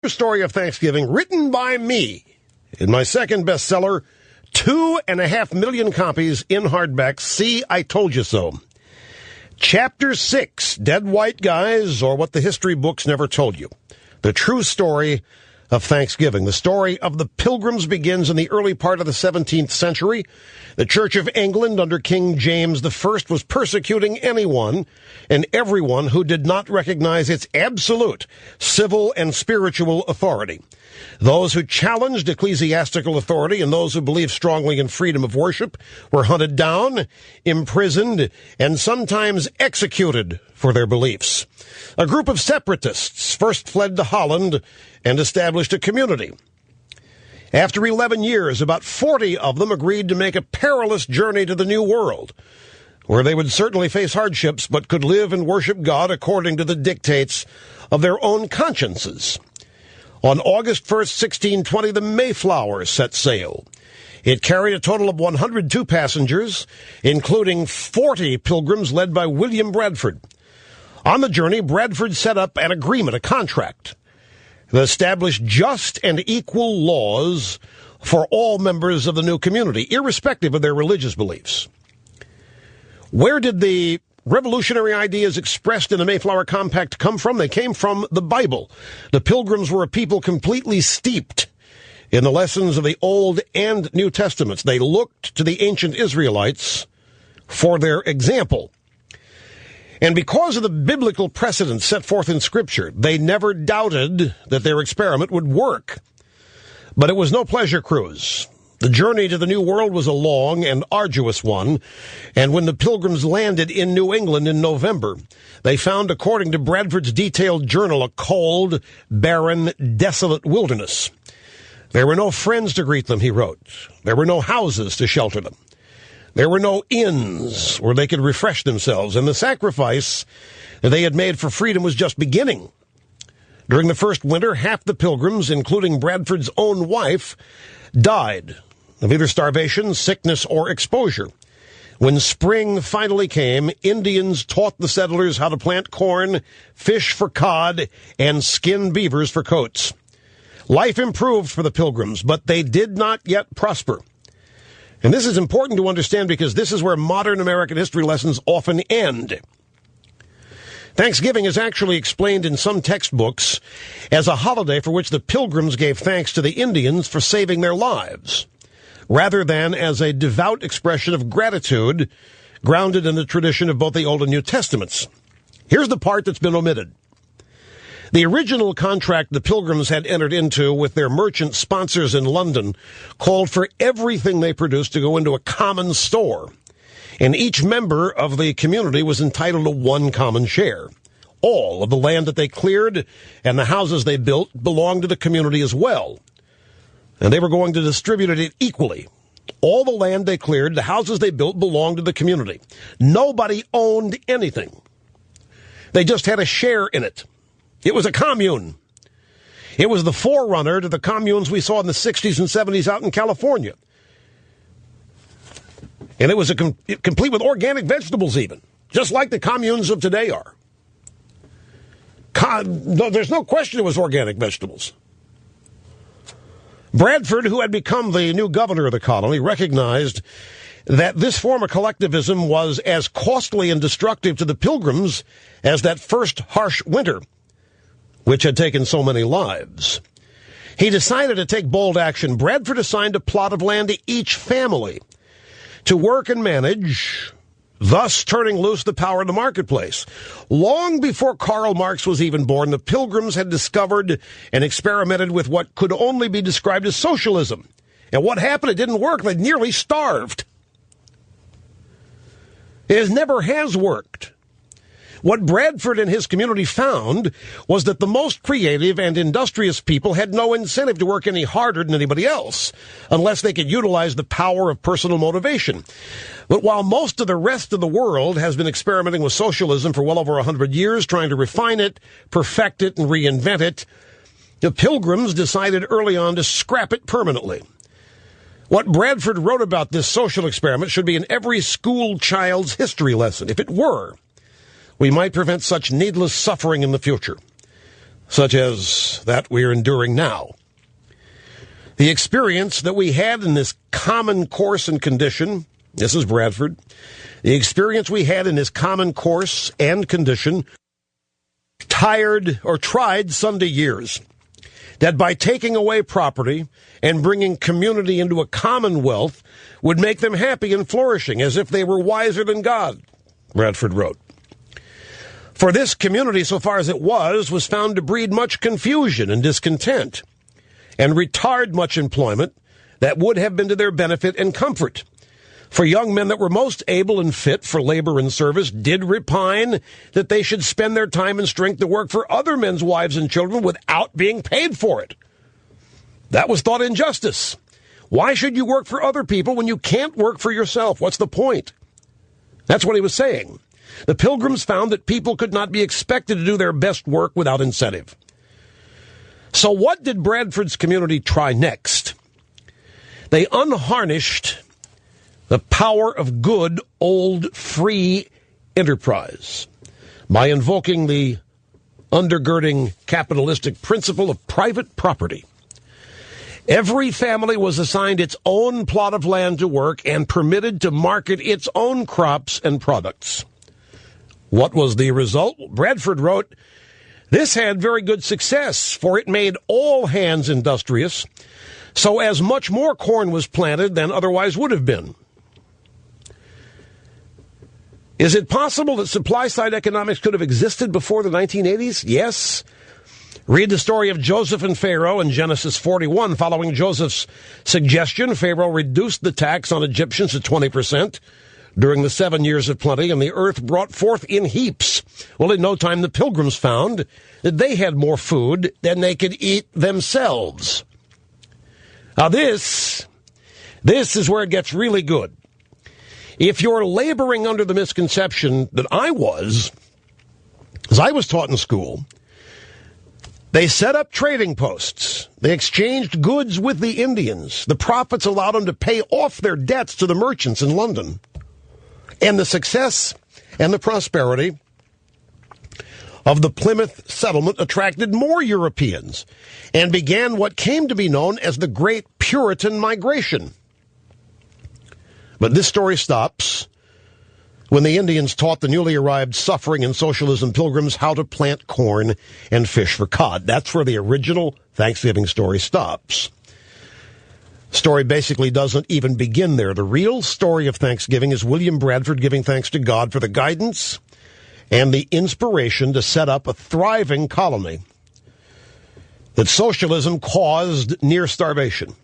Story of Thanksgiving, written by me in my second bestseller, 2.5 million copies in hardback. See, I told you so. Chapter 6, Dead White Guys, or What the History Books Never Told You. The true story of Thanksgiving. The story of the Pilgrims begins in the early part of the 17th century. The Church of England under King James I was persecuting anyone and everyone who did not recognize its absolute civil and spiritual authority. Those who challenged ecclesiastical authority and those who believed strongly in freedom of worship were hunted down, imprisoned, and sometimes executed for their beliefs. A group of separatists first fled to Holland and established a community. After 11 years, about 40 of them agreed to make a perilous journey to the New World, where they would certainly face hardships but could live and worship God according to the dictates of their own consciences. On August 1st, 1620, the Mayflower set sail. It carried a total of 102 passengers, including 40 pilgrims led by William Bradford. On the journey, Bradford set up an agreement, a contract, that established just and equal laws for all members of the new community, irrespective of their religious beliefs. Where did the revolutionary ideas expressed in the Mayflower Compact come from? They came from the Bible. The Pilgrims were a people completely steeped in the lessons of the Old and New Testaments. They looked to the ancient Israelites for their example. And because of the biblical precedents set forth in Scripture, they never doubted that their experiment would work. But it was no pleasure cruise. The journey to the New World was a long and arduous one, and when the Pilgrims landed in New England in November, they found, according to Bradford's detailed journal, a cold, barren, desolate wilderness. There were no friends to greet them, he wrote. There were no houses to shelter them. There were no inns where they could refresh themselves, and the sacrifice that they had made for freedom was just beginning. During the first winter, half the Pilgrims, including Bradford's own wife, died of either starvation, sickness, or exposure. When spring finally came, Indians taught the settlers how to plant corn, fish for cod, and skin beavers for coats. Life improved for the Pilgrims, but they did not yet prosper. And this is important to understand because this is where modern American history lessons often end. Thanksgiving is actually explained in some textbooks as a holiday for which the Pilgrims gave thanks to the Indians for saving their lives, rather than as a devout expression of gratitude grounded in the tradition of both the Old and New Testaments. Here's the part that's been omitted. The original contract the Pilgrims had entered into with their merchant sponsors in London called for everything they produced to go into a common store, and each member of the community was entitled to one common share. All of the land that they cleared and the houses they built belonged to the community as well, and they were going to distribute it equally. All the land they cleared, the houses they built, belonged to the community. Nobody owned anything. They just had a share in it. It was a commune. It was the forerunner to the communes we saw in the 60s and 70s out in California. And it was complete with organic vegetables even, just like the communes of today are. There's no question it was organic vegetables. Bradford, who had become the new governor of the colony, recognized that this form of collectivism was as costly and destructive to the Pilgrims as that first harsh winter, which had taken so many lives. He decided to take bold action. Bradford assigned a plot of land to each family to work and manage, thus turning loose the power of the marketplace. Long before Karl Marx was even born, the Pilgrims had discovered and experimented with what could only be described as socialism. And what happened? It didn't work. They nearly starved. It never has worked. What Bradford and his community found was that the most creative and industrious people had no incentive to work any harder than anybody else, unless they could utilize the power of personal motivation. But while most of the rest of the world has been experimenting with socialism for well over 100 years, trying to refine it, perfect it, and reinvent it, the Pilgrims decided early on to scrap it permanently. What Bradford wrote about this social experiment should be in every school child's history lesson. If it were, we might prevent such needless suffering in the future. such as that we're enduring now. The experience that we had in this common course and condition, this is Bradford, the experience we had in this common course and condition tried Sunday years, that by taking away property and bringing community into a commonwealth would make them happy and flourishing, as if they were wiser than God, Bradford wrote. For this community, so far as it was found to breed much confusion and discontent, and retard much employment that would have been to their benefit and comfort. For young men that were most able and fit for labor and service did repine that they should spend their time and strength to work for other men's wives and children without being paid for it. That was thought injustice. Why should you work for other people when you can't work for yourself? What's the point? That's what he was saying. The Pilgrims found that people could not be expected to do their best work without incentive. So what did Bradford's community try next? They unharnessed the power of good old free enterprise by invoking the undergirding capitalistic principle of private property. Every family was assigned its own plot of land to work and permitted to market its own crops and products. What was the result? Bradford wrote, "This had very good success, for it made all hands industrious, so as much more corn was planted than otherwise would have been." Is it possible that supply-side economics could have existed before the 1980s? Yes. Read the story of Joseph and Pharaoh in Genesis 41. Following Joseph's suggestion, Pharaoh reduced the tax on Egyptians to 20% during the 7 years of plenty, and the earth brought forth in heaps. Well, in no time, the Pilgrims found that they had more food than they could eat themselves. Now, this is where it gets really good. If you're laboring under the misconception that I was, as I was taught in school, they set up trading posts. They exchanged goods with the Indians. The profits allowed them to pay off their debts to the merchants in London. And the success and the prosperity of the Plymouth settlement attracted more Europeans and began what came to be known as the Great Puritan Migration. But this story stops when the Indians taught the newly arrived suffering and socialism pilgrims how to plant corn and fish for cod. That's where the original Thanksgiving story stops. The story basically doesn't even begin there. The real story of Thanksgiving is William Bradford giving thanks to God for the guidance and the inspiration to set up a thriving colony that socialism caused near starvation.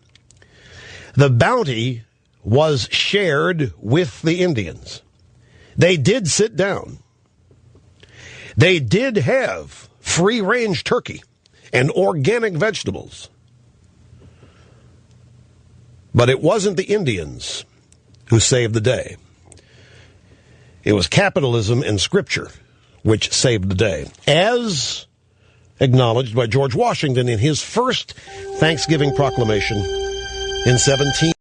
The bounty was shared with the Indians. They did sit down. They did have free-range turkey and organic vegetables. But it wasn't the Indians who saved the day. It was capitalism and Scripture which saved the day, as acknowledged by George Washington in his first Thanksgiving proclamation in 17